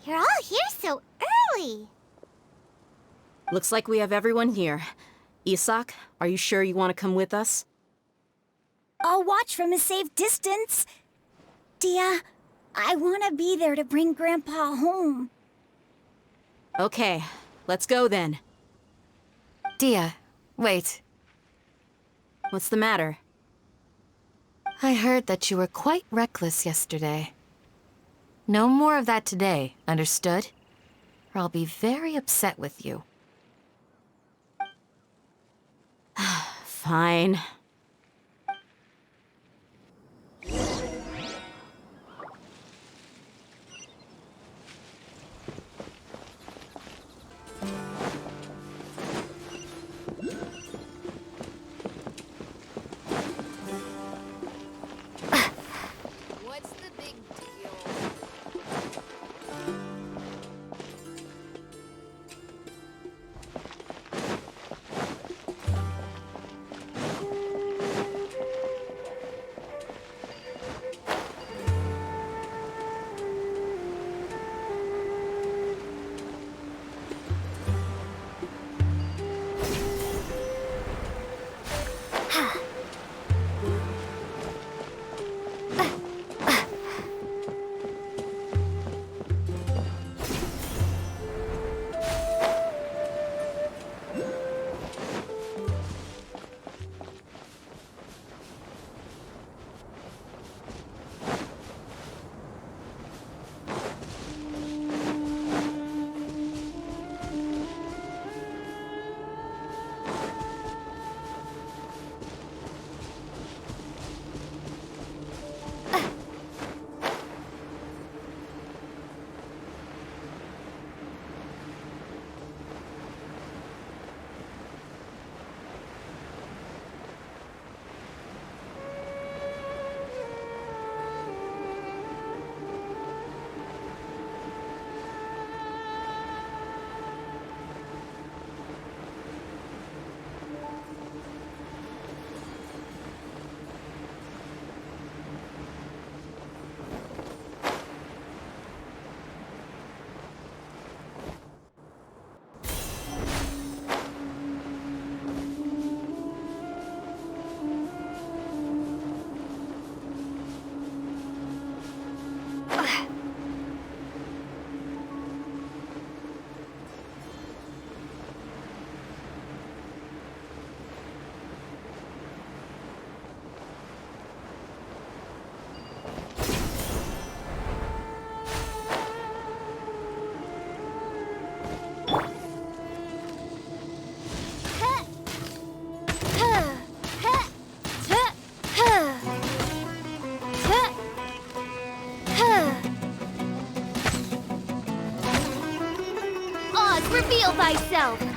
You're all here so early. Looks like we have everyone here. Isak, are you sure you want to come with us? I'll watch from a safe distance. Dia, I want to be there to bring Grandpa home. Okay, let's go then. Dia, wait. What's the matter? I heard that you were quite reckless yesterday. No more of that today, understood? Or I'll be very upset with you. Fine. Reveal thyself!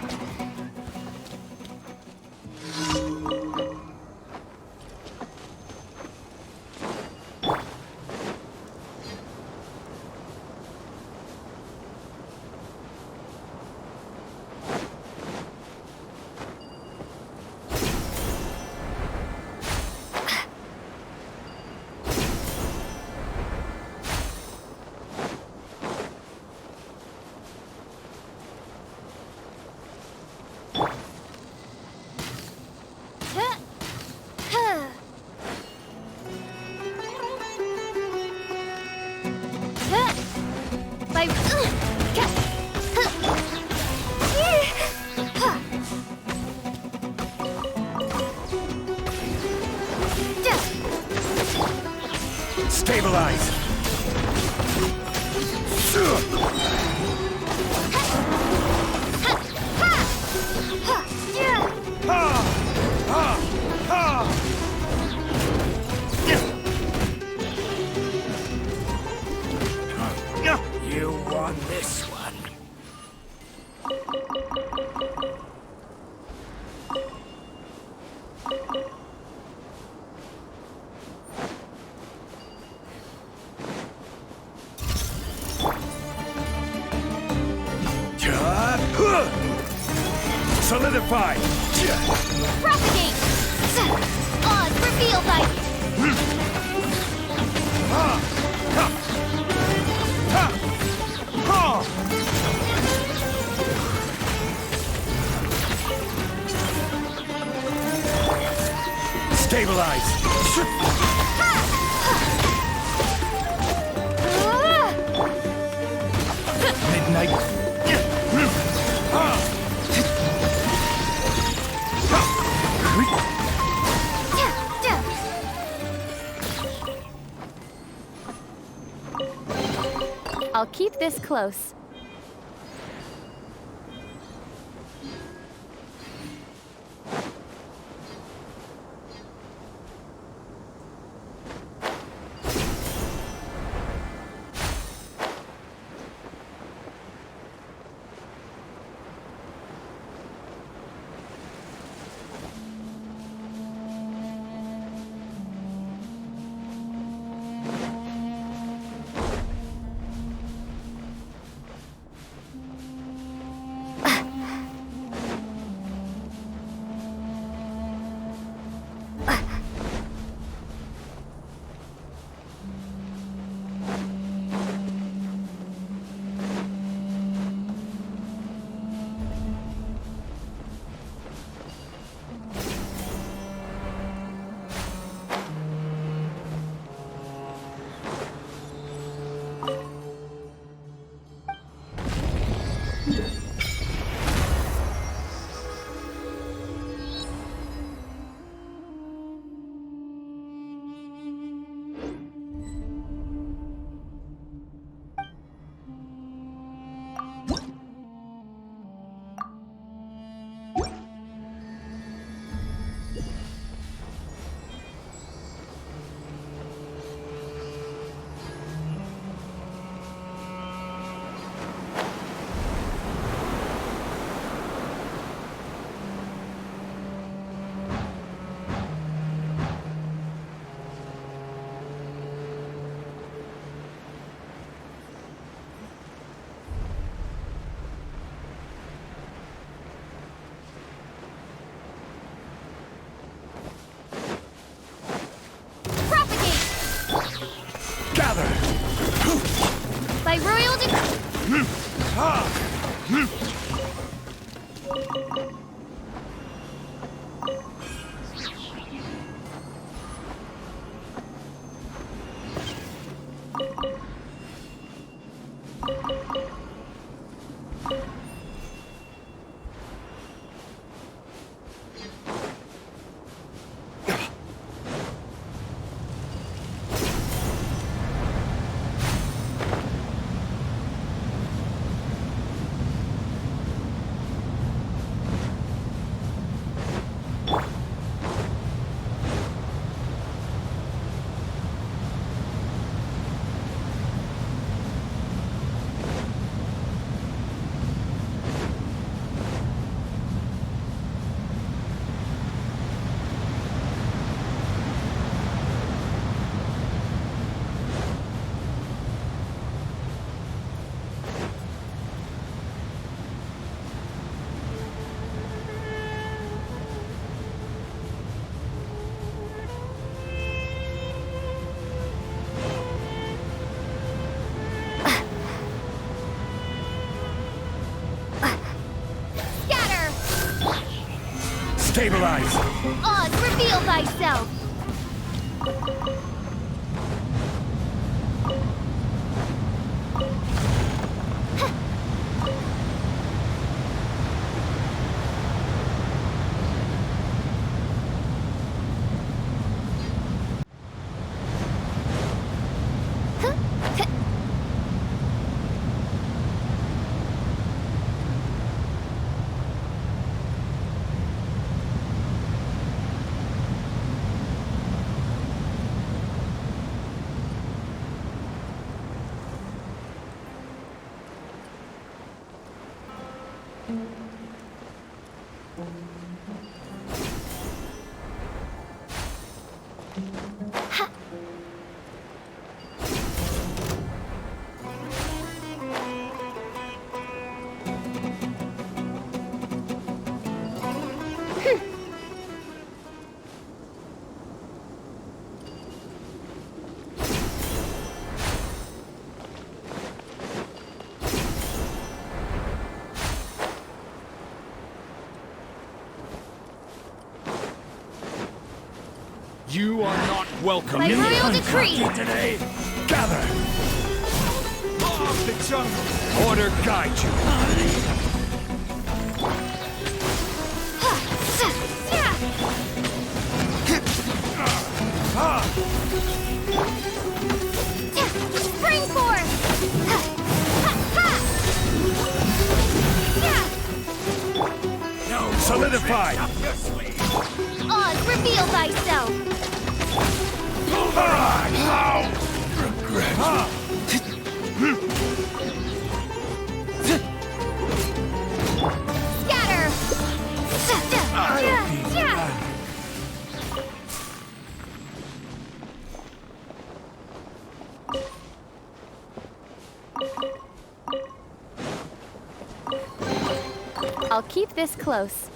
Stabilize! You won this one. Solidify! Propagate! Odds reveal thy... Stabilize! Midnight. I'll keep this close. By royal Stabilize! Oz, reveal thyself! You are not welcome By in the royal decree. uncountry today. Gather. Law of the jungle. Order guide you. Spring force! No. Solidify. Up your sleeve. Oz, reveal thyself! How? Regret. Scatter! I'll keep this close.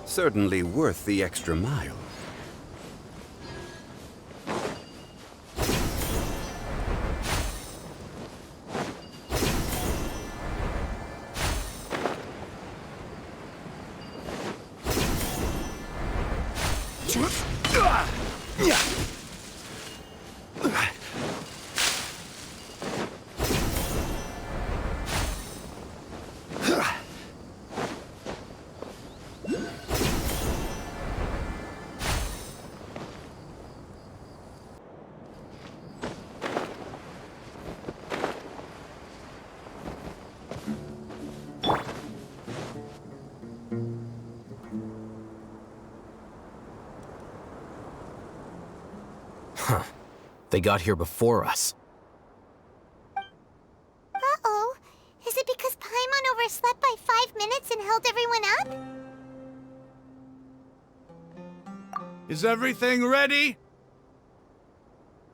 Certainly worth the extra mile. They got here before us. Uh-oh. Is it because Paimon overslept by 5 minutes and held everyone up? Is everything ready?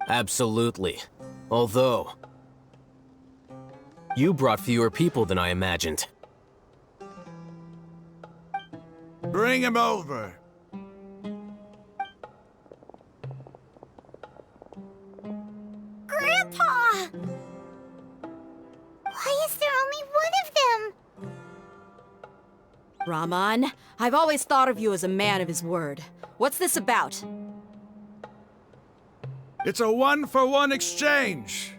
Absolutely. Although, you brought fewer people than I imagined. Bring him over. Grandpa! Why is there only one of them? Raman, I've always thought of you as a man of his word. What's this about? It's a one-for-one exchange.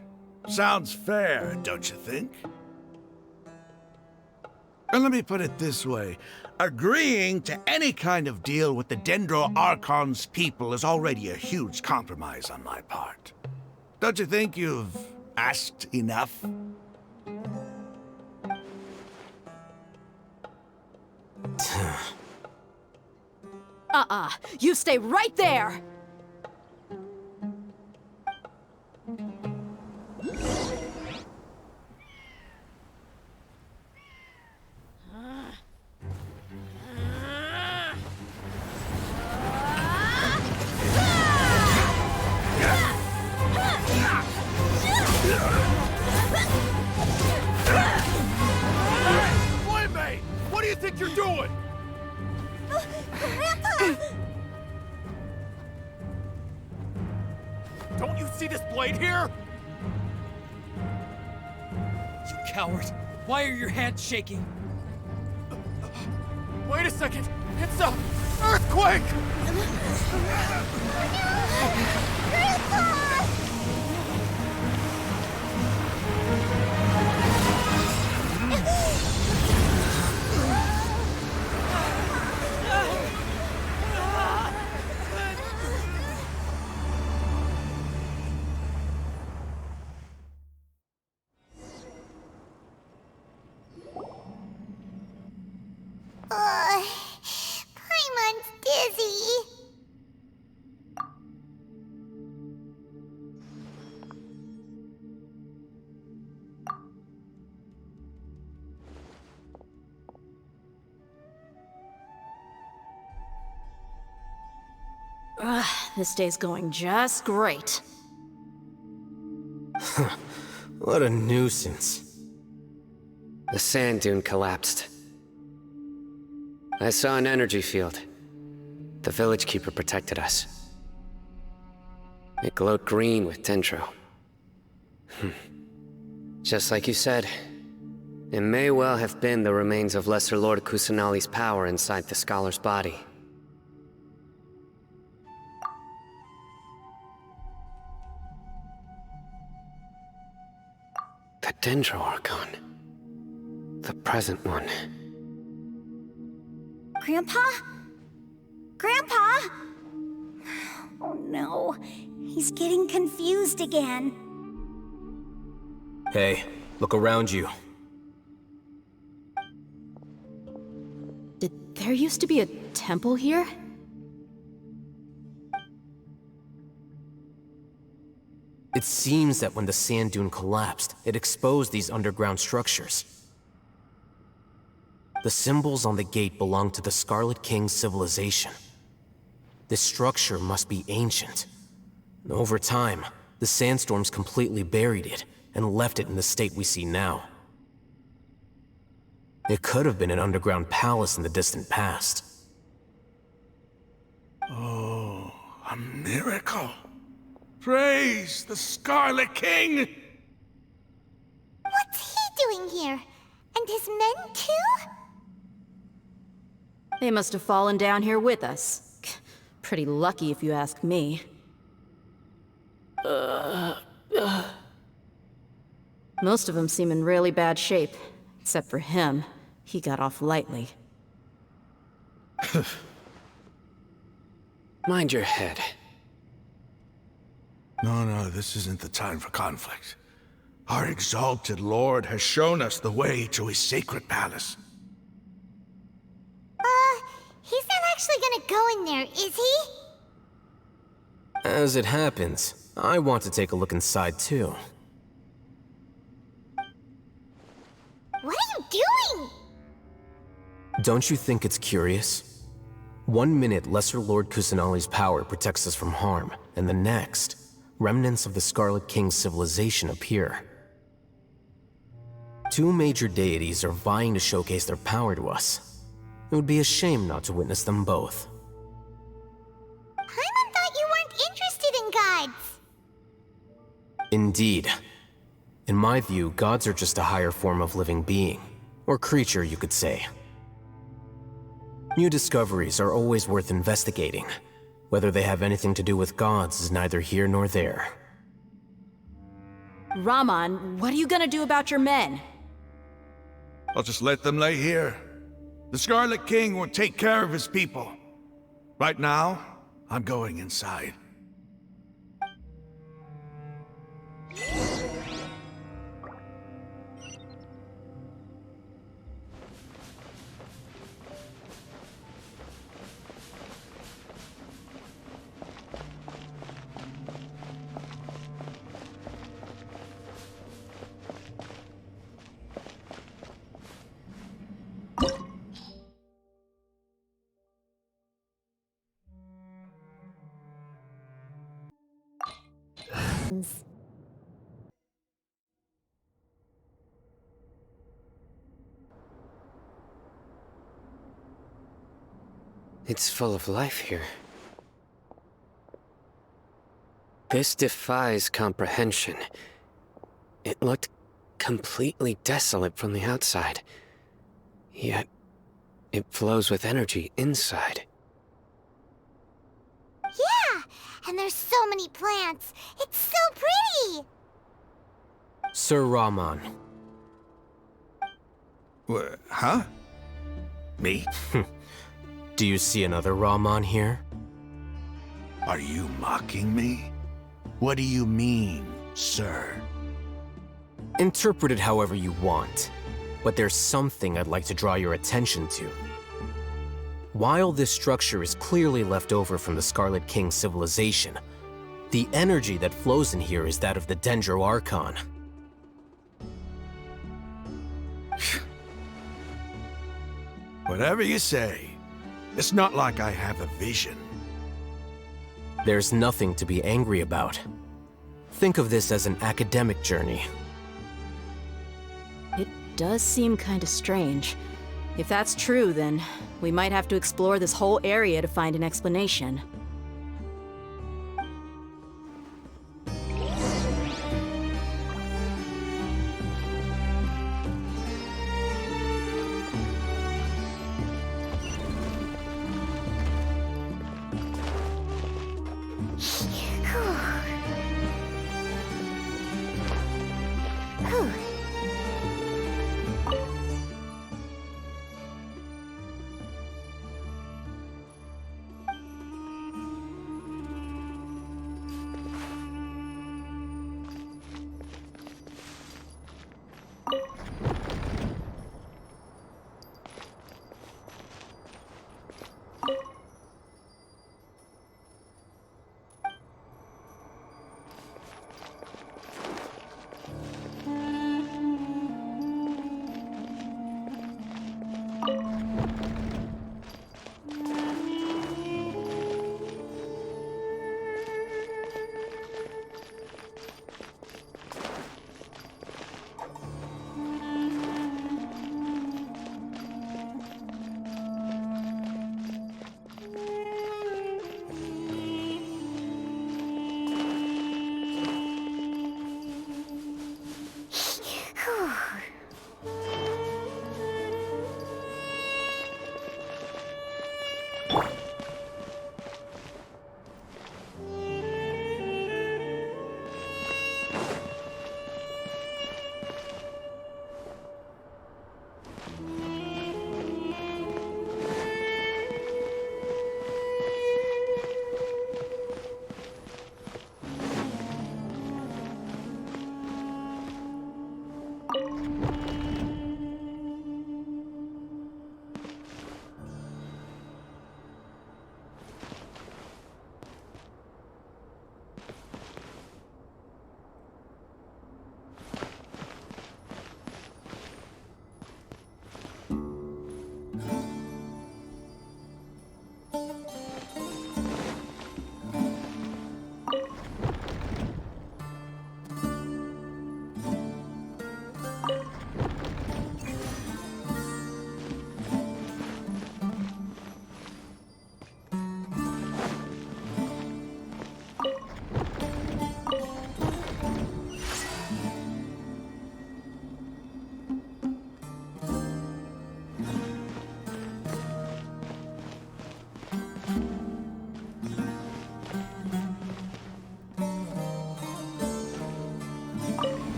Sounds fair, don't you think? And let me put it this way. Agreeing to any kind of deal with the Dendro Archon's people is already a huge compromise on my part. Don't you think you've asked enough? You stay right there! Playmate! What do you think you're doing? Don't you see this blade here? You coward! Why are your hands shaking? Wait a second! It's a earthquake! Paimon's dizzy. This day's going just great. What a nuisance. The sand dune collapsed. I saw an energy field. The village keeper protected us. It glowed green with dendro. Just like you said, it may well have been the remains of Lesser Lord Kusanali's power inside the scholar's body. The Dendro Archon. The present one. Grandpa? Grandpa? Oh no, he's getting confused again. Hey, look around you. Did there used to be a temple here? It seems that when the sand dune collapsed, it exposed these underground structures. The symbols on the gate belong to the Scarlet King's civilization. This structure must be ancient. Over time, the sandstorms completely buried it and left it in the state we see now. It could have been an underground palace in the distant past. Oh, a miracle. Praise the Scarlet King! What's he doing here? And his men too? They must have fallen down here with us. Pretty lucky if you ask me. Most of them seem in really bad shape. Except for him. He got off lightly. Mind your head. No, this isn't the time for conflict. Our exalted lord has shown us the way to his sacred palace. He's not actually gonna go in there, is he? As it happens, I want to take a look inside too. What are you doing? Don't you think it's curious? 1 minute, Lesser Lord Kusanali's power protects us from harm, and the next, remnants of the Scarlet King's civilization appear. Two major deities are vying to showcase their power to us. It would be a shame not to witness them both. Paimon thought you weren't interested in gods. Indeed. In my view, gods are just a higher form of living being. Or creature, you could say. New discoveries are always worth investigating. Whether they have anything to do with gods is neither here nor there. Raman, what are you gonna do about your men? I'll just let them lay here. The Scarlet King will take care of his people. Right now, I'm going inside. It's full of life here. This defies comprehension. It looked completely desolate from the outside. Yet, it flows with energy inside. Yeah! And there's so many plants. It's so pretty! Sir Raman. Huh? Me? Do you see another Raman here? Are you mocking me? What do you mean, sir? Interpret it however you want, but there's something I'd like to draw your attention to. While this structure is clearly left over from the Scarlet King civilization, the energy that flows in here is that of the Dendro Archon. Whatever you say. It's not like I have a vision. There's nothing to be angry about. Think of this as an academic journey. It does seem kinda strange. If that's true, then we might have to explore this whole area to find an explanation.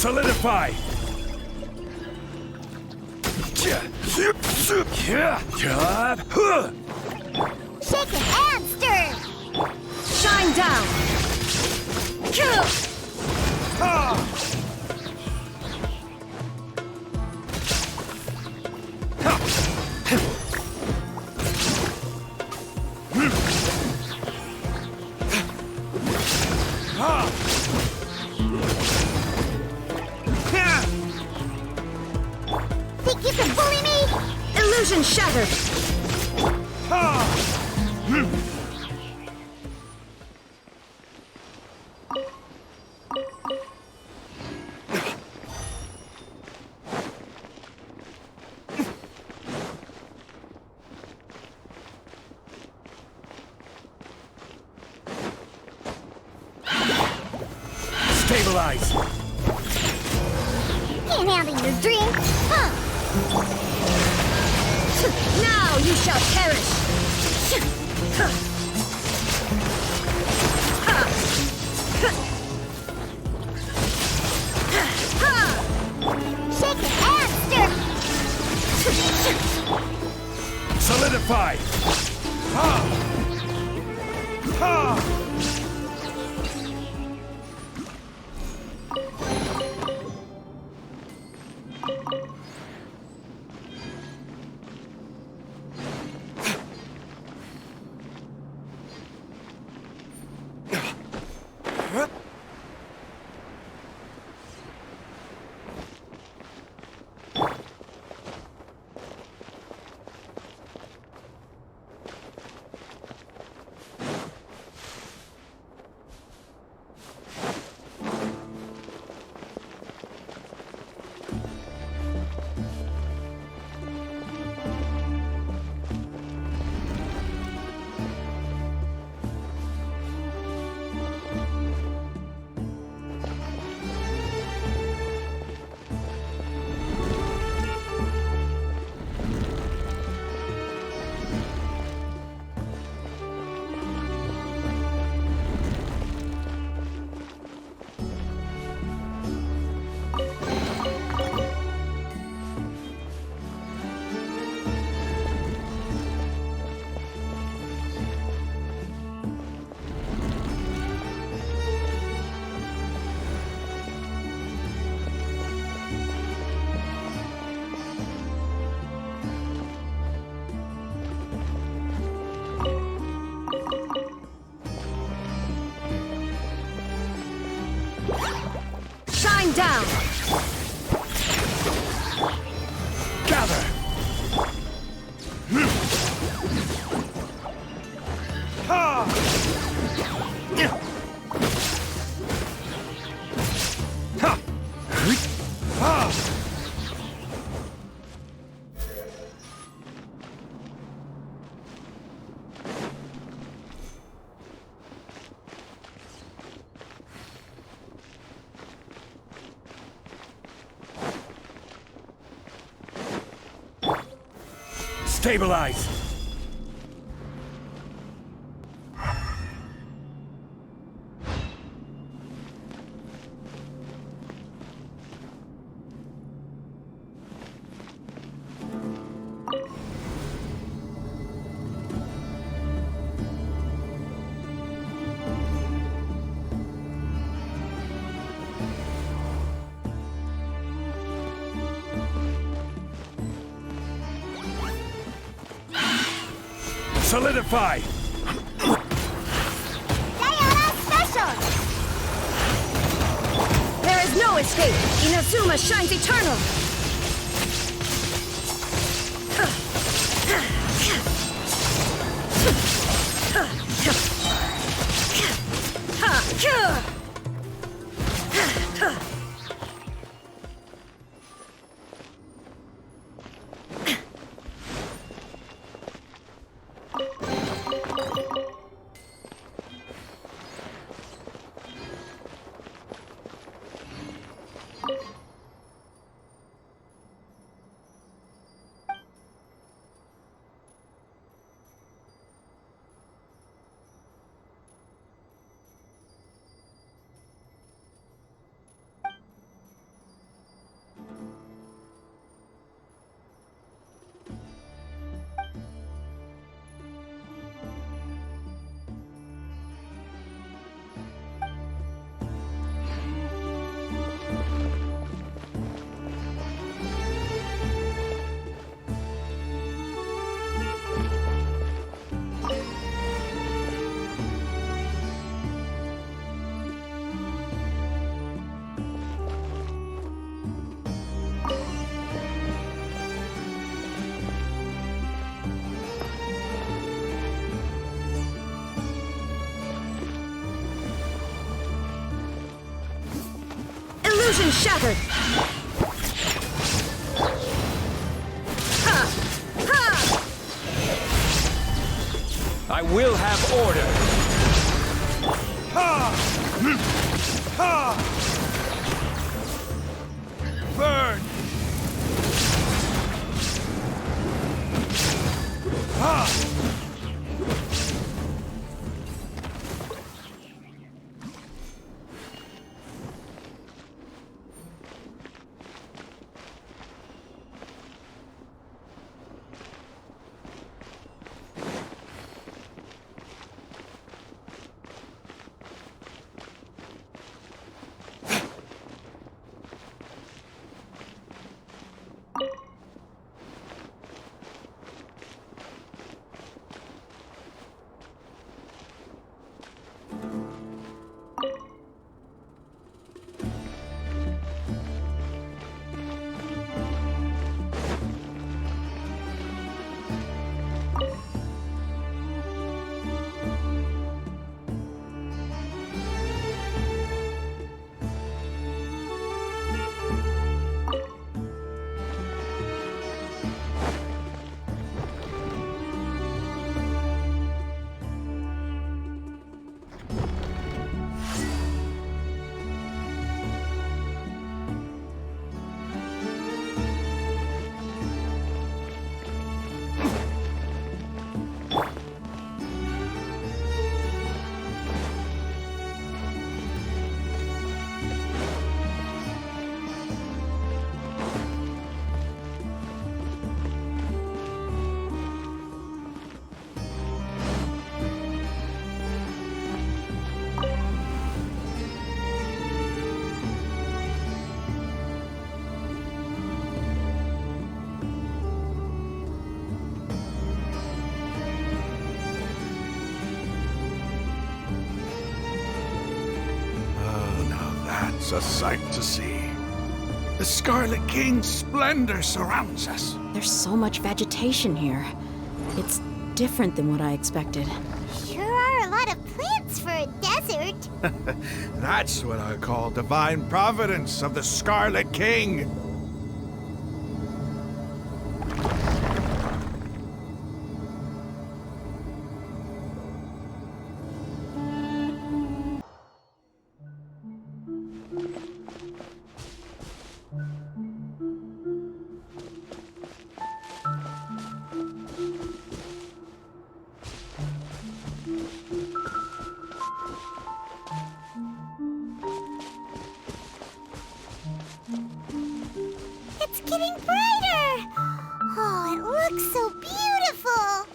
Solidify! Shaken and stirred! Shine down! Think you can bully me? Illusion shattered! Stabilize! Can't handle your drink? Huh? Now you shall perish! Shaken and stirred! Solidify! Ha! Ha! Shine down! Gather! Ha! Ha! Ha! Stabilize! Solidify! Sayonara special! There is no escape! Inazuma shines eternal! Illusion shattered! I will have order. Burn! A sight to see. The Scarlet King's splendor surrounds us. There's so much vegetation here. It's different than what I expected. Sure are a lot of plants for a desert. That's what I call divine providence of the Scarlet King. It's getting brighter! Oh, it looks so beautiful!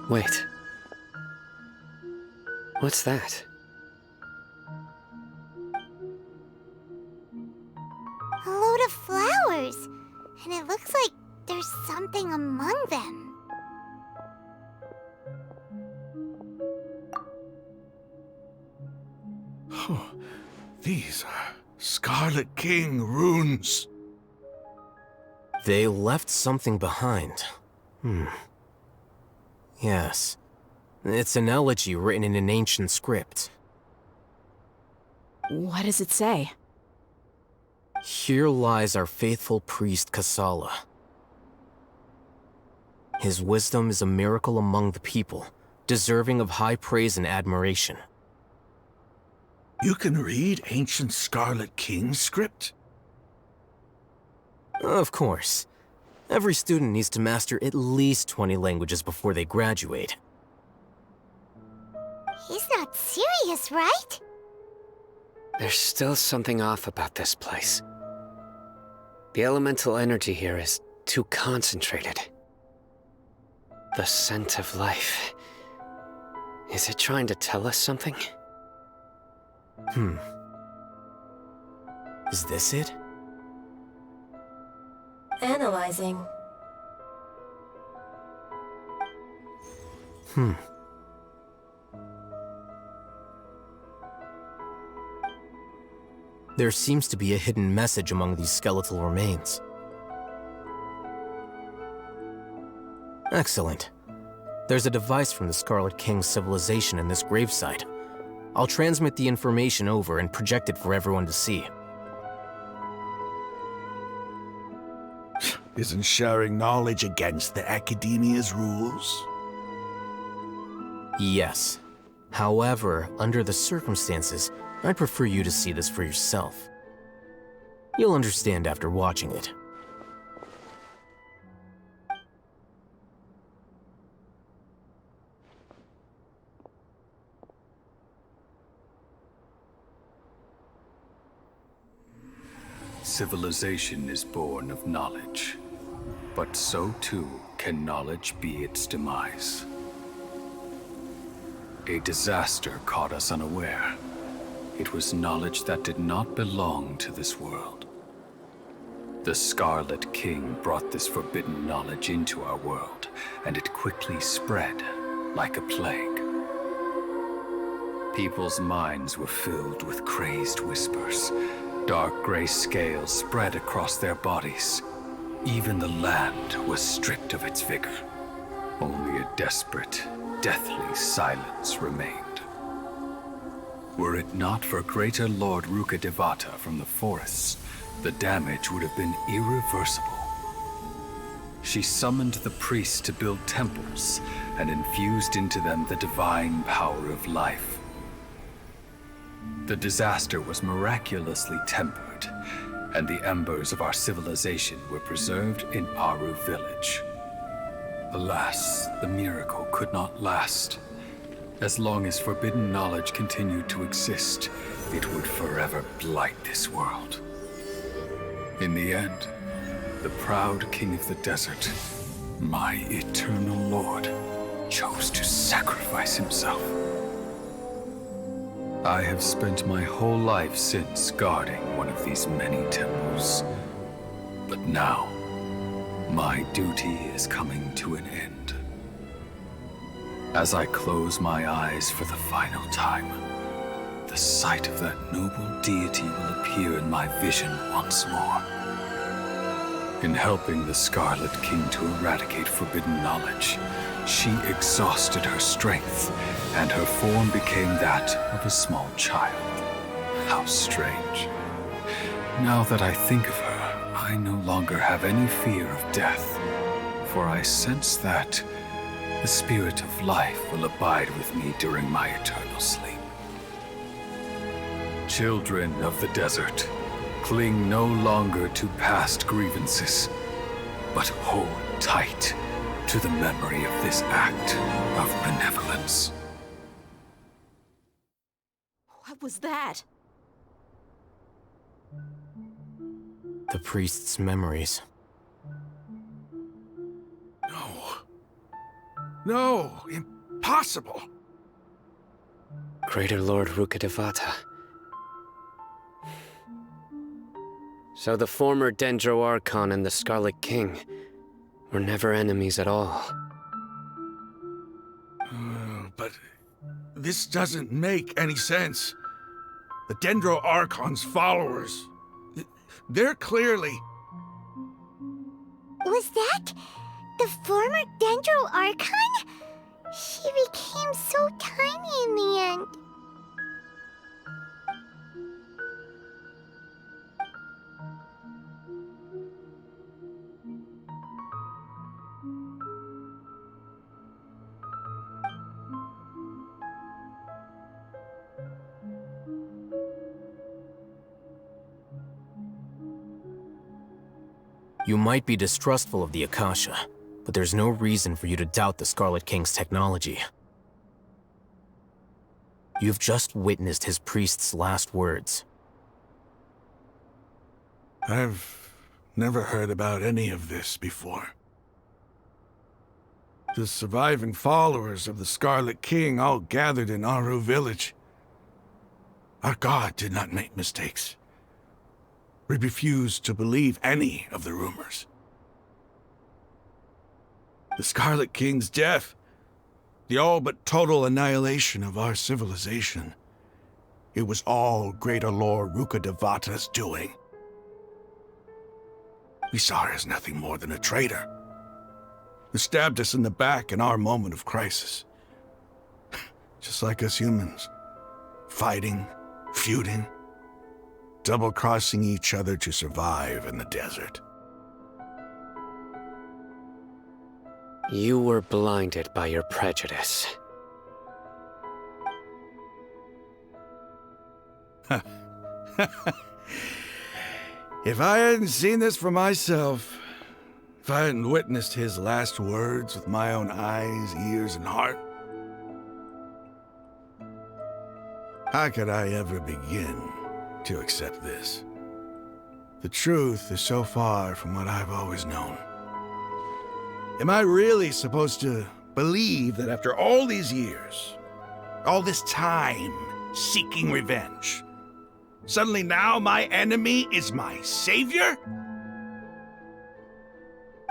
Wait. What's that? A load of flowers, and it looks like there's something among them. Oh, these are Scarlet King runes. They left something behind. Yes. It's an elegy written in an ancient script. What does it say? Here lies our faithful priest Kasala. His wisdom is a miracle among the people, deserving of high praise and admiration. You can read ancient Scarlet King script? Of course. Every student needs to master at least 20 languages before they graduate. He's not serious, right? There's still something off about this place. The elemental energy here is too concentrated. The scent of life. Is it trying to tell us something? Is this it? Analyzing. There seems to be a hidden message among these skeletal remains. Excellent. There's a device from the Scarlet King's civilization in this gravesite. I'll transmit the information over and project it for everyone to see. Isn't sharing knowledge against the Academia's rules? Yes. However, under the circumstances, I'd prefer you to see this for yourself. You'll understand after watching it. Civilization is born of knowledge, but so too can knowledge be its demise. A disaster caught us unaware. It was knowledge that did not belong to this world. The Scarlet King brought this forbidden knowledge into our world, and it quickly spread like a plague. People's minds were filled with crazed whispers. Dark gray scales spread across their bodies. Even the land was stripped of its vigor. Only a desperate, deathly silence remained. Were it not for greater Lord Rukkhadevata from the forests, the damage would have been irreversible. She summoned the priests to build temples and infused into them the divine power of life. The disaster was miraculously tempered, and the embers of our civilization were preserved in Aru village. Alas, the miracle could not last. As long as forbidden knowledge continued to exist, it would forever blight this world. In the end, the proud king of the desert, my eternal lord, chose to sacrifice himself. I have spent my whole life since guarding one of these many temples. But now, my duty is coming to an end. As I close my eyes for the final time, the sight of that noble deity will appear in my vision once more. In helping the Scarlet King to eradicate forbidden knowledge, she exhausted her strength, and her form became that of a small child. How strange. Now that I think of her, I no longer have any fear of death, for I sense that the spirit of life will abide with me during my eternal sleep. Children of the desert, cling no longer to past grievances, but hold tight to the memory of this act of benevolence. What was that? The priest's memories. No, impossible. Greater Lord Rukkhadevata. So the former Dendro Archon and the Scarlet King were never enemies at all. But this doesn't make any sense. The Dendro Archon's followers, they're clearly... Was that the former Dendro Archon? She became so tiny in the end. You might be distrustful of the Akasha, but there's no reason for you to doubt the Scarlet King's technology. You've just witnessed his priest's last words. I've never heard about any of this before. The surviving followers of the Scarlet King all gathered in Aru village. Our god did not make mistakes. We refused to believe any of the rumors. The Scarlet King's death, the all but total annihilation of our civilization, it was all Greater Lord Rukkhadevata's doing. We saw her as nothing more than a traitor, who stabbed us in the back in our moment of crisis. Just like us humans. Fighting, feuding, double-crossing each other to survive in the desert. You were blinded by your prejudice. If I hadn't seen this for myself, if I hadn't witnessed his last words with my own eyes, ears, and heart, how could I ever begin to accept this? The truth is so far from what I've always known. Am I really supposed to believe that after all these years, all this time seeking revenge, suddenly now my enemy is my savior?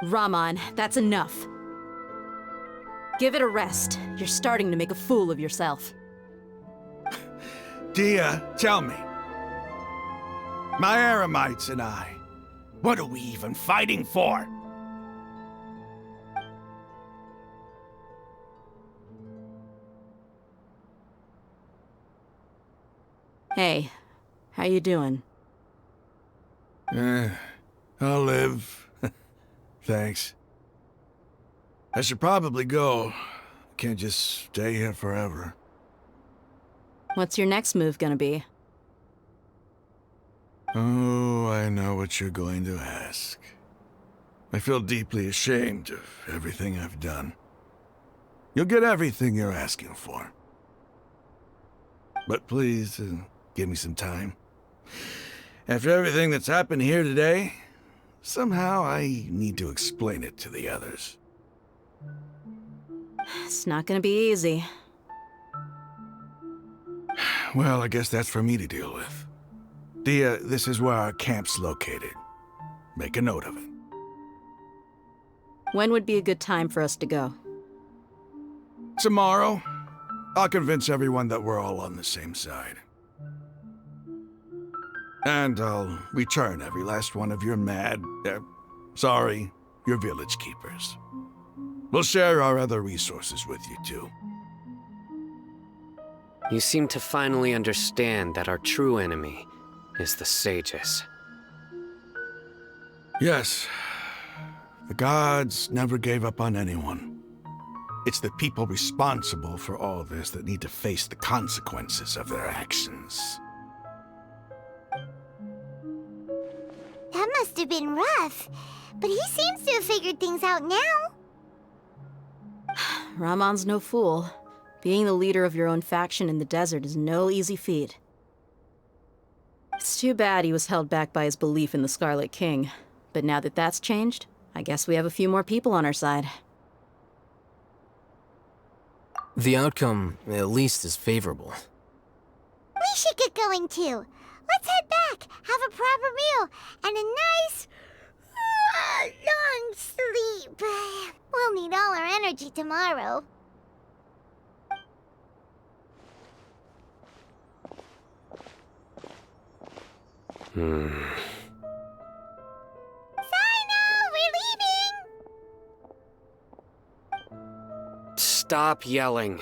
Rahman, that's enough. Give it a rest. You're starting to make a fool of yourself. Dia, tell me. My Aramites and I, what are we even fighting for? Hey, how you doing? I'll live. Thanks. I should probably go. Can't just stay here forever. What's your next move gonna be? Oh, I know what you're going to ask. I feel deeply ashamed of everything I've done. You'll get everything you're asking for. But please, give me some time. After everything that's happened here today, somehow I need to explain it to the others. It's not gonna be easy. Well, I guess that's for me to deal with. Dia, this is where our camp's located. Make a note of it. When would be a good time for us to go? Tomorrow, I'll convince everyone that we're all on the same side. And I'll return every last one of your your village keepers. We'll share our other resources with you too. You seem to finally understand that our true enemy is the sages. Yes. The gods never gave up on anyone. It's the people responsible for all this that need to face the consequences of their actions. That must have been rough, but he seems to have figured things out now. Rahman's no fool. Being the leader of your own faction in the desert is no easy feat. It's too bad he was held back by his belief in the Scarlet King. But now that that's changed, I guess we have a few more people on our side. The outcome, at least, is favorable. We should get going too. Let's head back, have a proper meal, and a nice, long sleep. We'll need all our energy tomorrow. We're leaving! Stop yelling.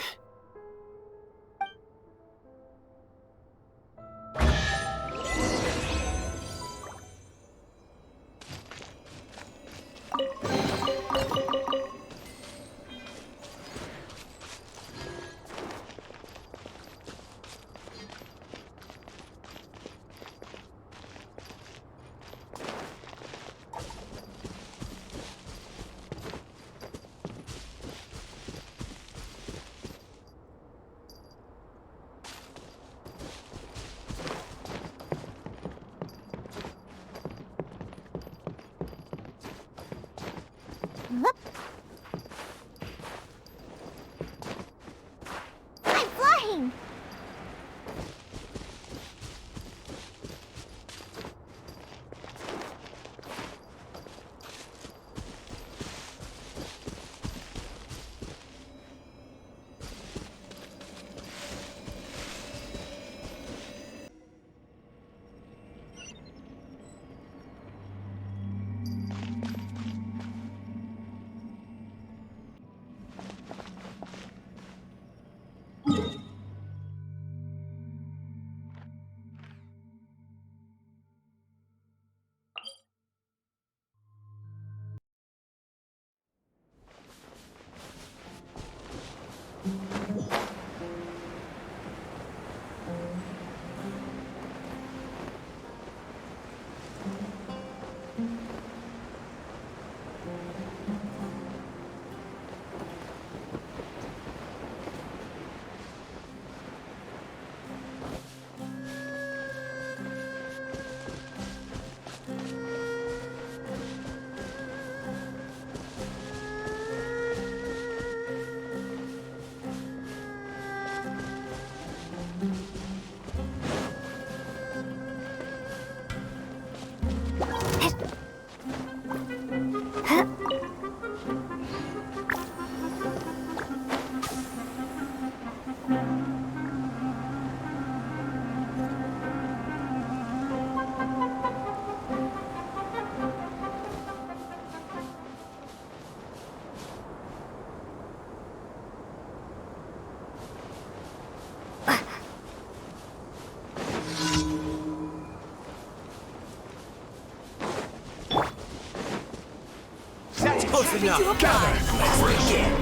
That's enough. Gather. Let's begin.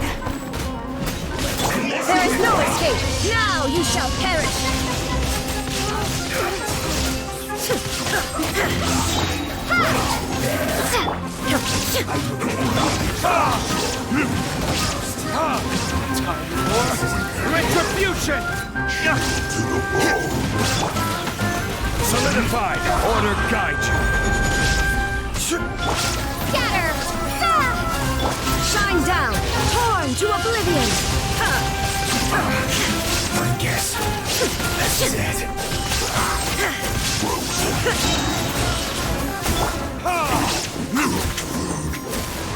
There is no escape! Now you shall perish! Time for retribution! Solidified! Order guide you! Scatter! Shine down! Torn to oblivion! One guess. That's it.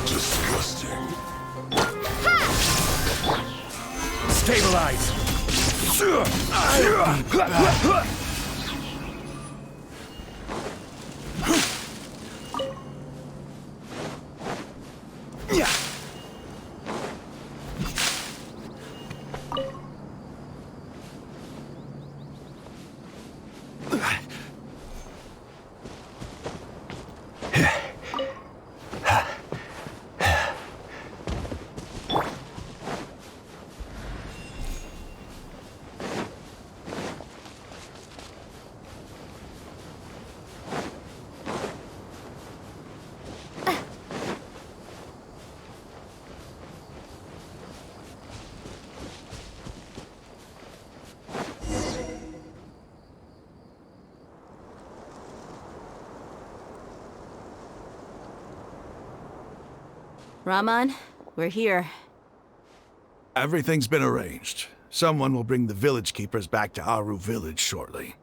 Disgusting. Stabilize! Raman, we're here. Everything's been arranged. Someone will bring the village keepers back to Aru village shortly.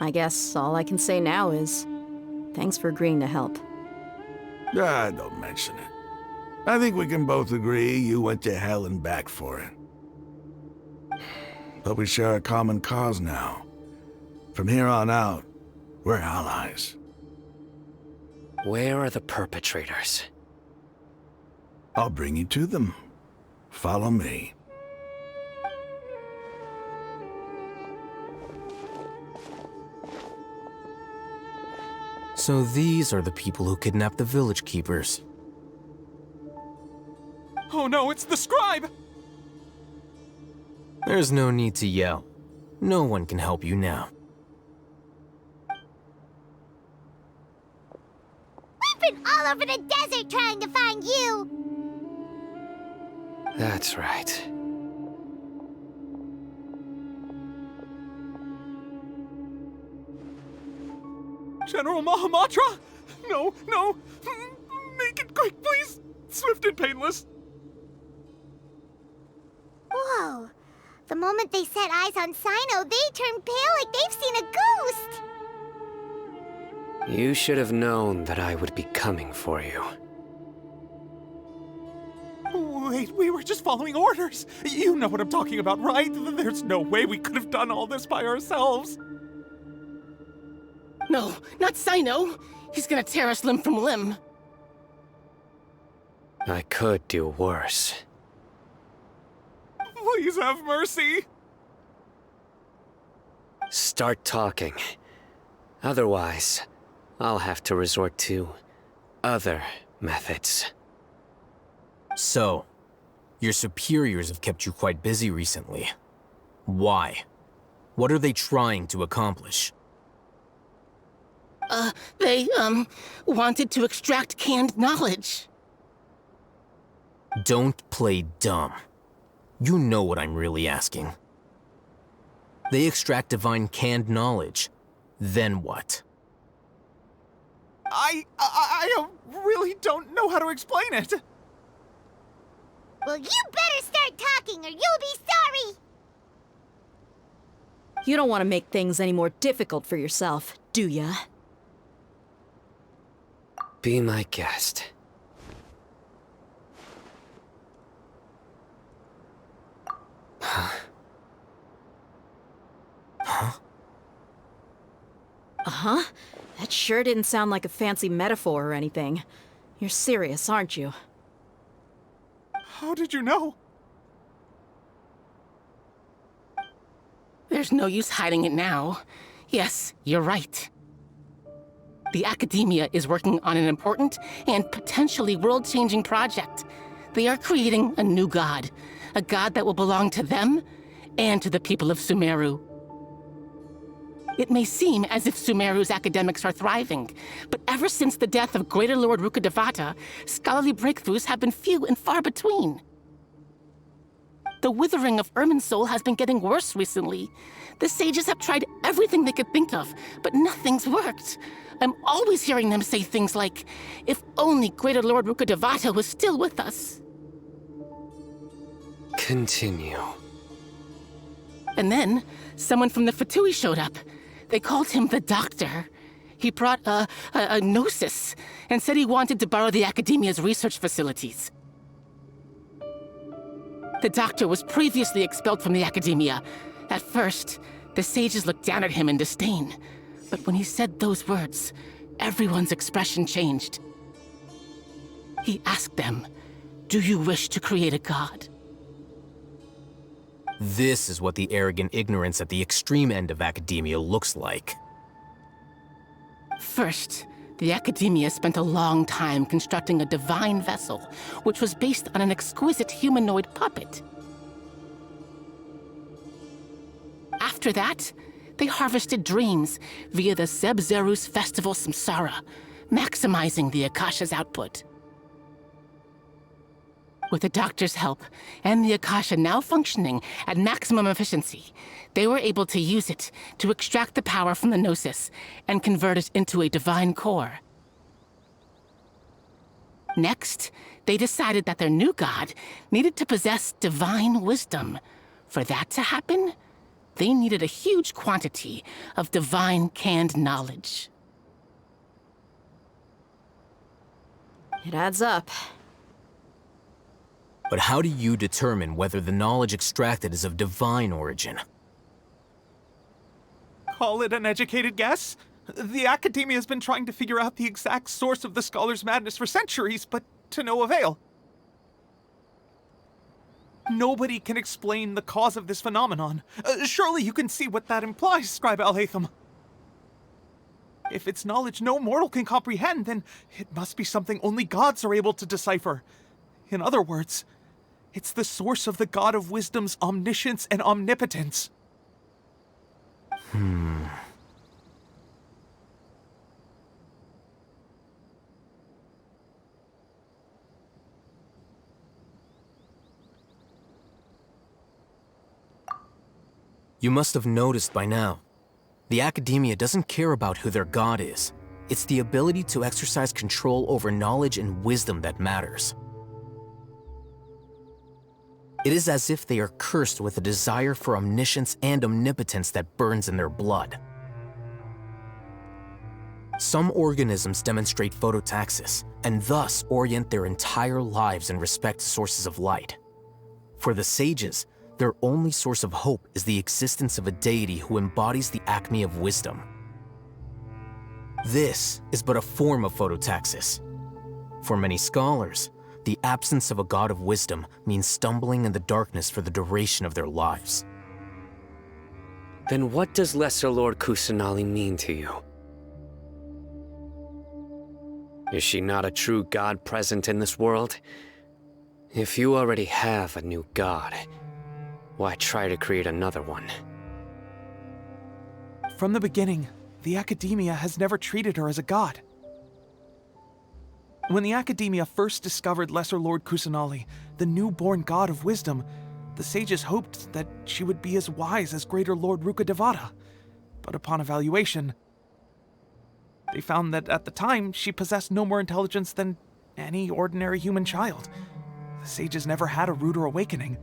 I guess all I can say now is thanks for agreeing to help. Don't mention it. I think we can both agree you went to hell and back for it. But we share a common cause now. From here on out, we're allies. Where are the perpetrators? I'll bring you to them. Follow me. So these are the people who kidnapped the village keepers. Oh no, it's the scribe! There's no need to yell. No one can help you now. We've been all over the desert trying to find you! That's right. General Mahamatra? No, no! Make it quick, please! Swift and painless! Whoa. The moment they set eyes on Sino, they turn pale like they've seen a ghost! You should have known that I would be coming for you. Wait, we were just following orders. You know what I'm talking about, right? There's no way we could have done all this by ourselves. No, not Sino. He's gonna tear us limb from limb. I could do worse. Please have mercy. Start talking. Otherwise, I'll have to resort to other methods. So, your superiors have kept you quite busy recently. Why? What are they trying to accomplish? They, wanted to extract canned knowledge. Don't play dumb. You know what I'm really asking. They extract divine canned knowledge. Then what? I really don't know how to explain it. Well, you better start talking or you'll be sorry! You don't want to make things any more difficult for yourself, do ya? Be my guest. Huh? Huh? Uh-huh. That sure didn't sound like a fancy metaphor or anything. You're serious, aren't you? How did you know? There's no use hiding it now. Yes, you're right. The Academia is working on an important and potentially world-changing project. They are creating a new god. A god that will belong to them and to the people of Sumeru. It may seem as if Sumeru's academics are thriving, but ever since the death of Greater Lord Rukkhadevata, scholarly breakthroughs have been few and far between. The withering of Irminsul has been getting worse recently. The sages have tried everything they could think of, but nothing's worked. I'm always hearing them say things like, if only Greater Lord Rukkhadevata was still with us. Continue. And then, someone from the Fatui showed up. They called him the Doctor. He brought a gnosis and said he wanted to borrow the Academia's research facilities. The Doctor was previously expelled from the Academia. At first, the sages looked down at him in disdain. But when he said those words, everyone's expression changed. He asked them, "Do you wish to create a god?" This is what the arrogant ignorance at the extreme end of academia looks like. First, the Academia spent a long time constructing a divine vessel, which was based on an exquisite humanoid puppet. After that, they harvested dreams via the Zeb-Zerus Festival Samsara, maximizing the Akasha's output. With the Doctor's help, and the Akasha now functioning at maximum efficiency, they were able to use it to extract the power from the Gnosis and convert it into a divine core. Next, they decided that their new god needed to possess divine wisdom. For that to happen, they needed a huge quantity of divine canned knowledge. It adds up. But how do you determine whether the knowledge extracted is of divine origin? Call it an educated guess? The Academia has been trying to figure out the exact source of the scholar's madness for centuries, but to no avail. Nobody can explain the cause of this phenomenon. Surely you can see what that implies, Scribe Al-Haytham. If it's knowledge no mortal can comprehend, then it must be something only gods are able to decipher. In other words, it's the source of the God of Wisdom's omniscience and omnipotence. You must have noticed by now. The Academia doesn't care about who their god is. It's the ability to exercise control over knowledge and wisdom that matters. It is as if they are cursed with a desire for omniscience and omnipotence that burns in their blood. Some organisms demonstrate phototaxis, and thus orient their entire lives in respect to sources of light. For the sages, their only source of hope is the existence of a deity who embodies the acme of wisdom. This is but a form of phototaxis. For many scholars, the absence of a god of wisdom means stumbling in the darkness for the duration of their lives. Then what does Lesser Lord Kusanali mean to you? Is she not a true god present in this world? If you already have a new god, why try to create another one? From the beginning, the Academia has never treated her as a god. When the Academia first discovered Lesser Lord Kusanali, the newborn god of wisdom, the sages hoped that she would be as wise as Greater Lord Rukkhadevata. But upon evaluation, they found that at the time, she possessed no more intelligence than any ordinary human child. The sages never had a ruder awakening.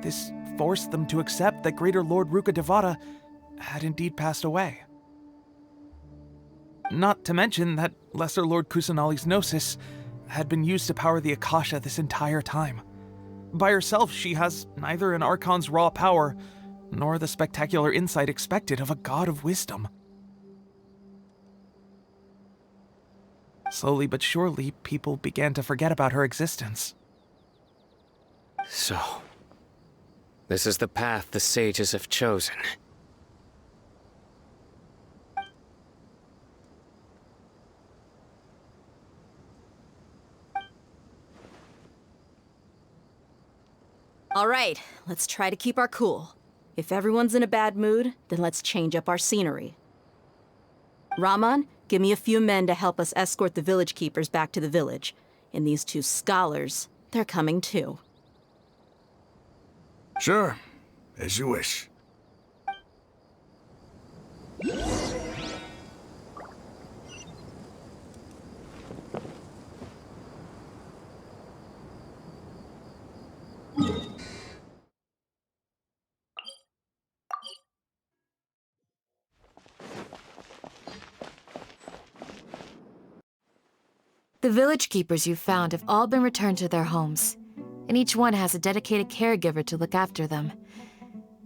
This forced them to accept that Greater Lord Rukkhadevata had indeed passed away. Not to mention that Lesser Lord Kusanali's Gnosis had been used to power the Akasha this entire time. By herself, she has neither an Archon's raw power, nor the spectacular insight expected of a god of wisdom. Slowly but surely, people began to forget about her existence. So, this is the path the sages have chosen. All right, let's try to keep our cool. If everyone's in a bad mood, then let's change up our scenery. Raman, give me a few men to help us escort the village keepers back to the village. And these two scholars, they're coming too. Sure, as you wish. The village keepers you found have all been returned to their homes, and each one has a dedicated caregiver to look after them.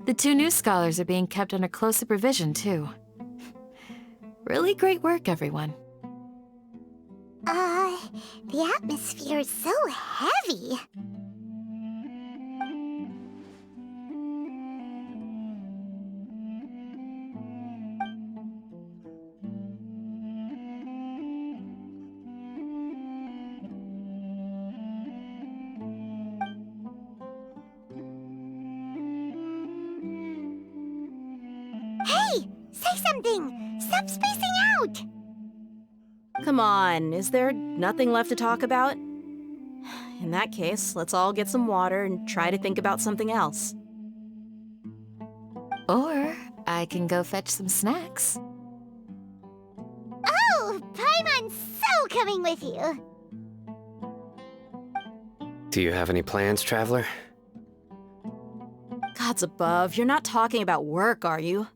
The two new scholars are being kept under close supervision, too. Really great work, everyone. The atmosphere is so heavy. Hey! Say something! Stop spacing out! Come on, is there nothing left to talk about? In that case, let's all get some water and try to think about something else. Or I can go fetch some snacks. Oh! Paimon's so coming with you! Do you have any plans, Traveler? Gods above, you're not talking about work, are you?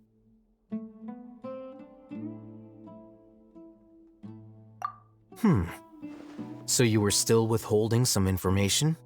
So you were still withholding some information?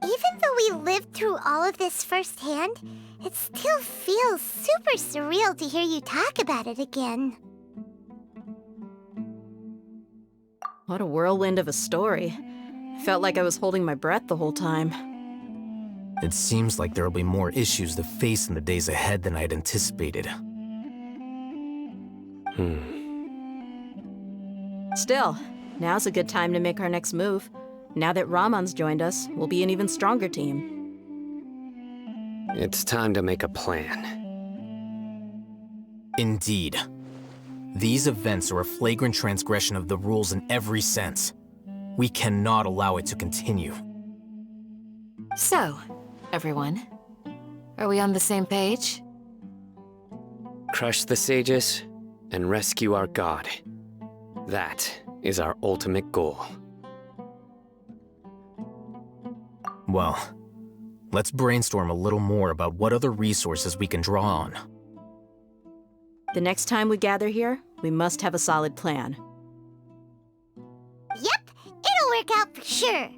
Even though we lived through all of this firsthand, it still feels super surreal to hear you talk about it again. What a whirlwind of a story. I felt like I was holding my breath the whole time. It seems like there'll be more issues to face in the days ahead than I'd anticipated. Still, now's a good time to make our next move. Now that Raman's joined us, we'll be an even stronger team. It's time to make a plan. Indeed. These events are a flagrant transgression of the rules in every sense. We cannot allow it to continue. So, everyone, are we on the same page? Crush the sages and rescue our god. That is our ultimate goal. Well, let's brainstorm a little more about what other resources we can draw on. The next time we gather here, we must have a solid plan. Yep, it'll work out for sure.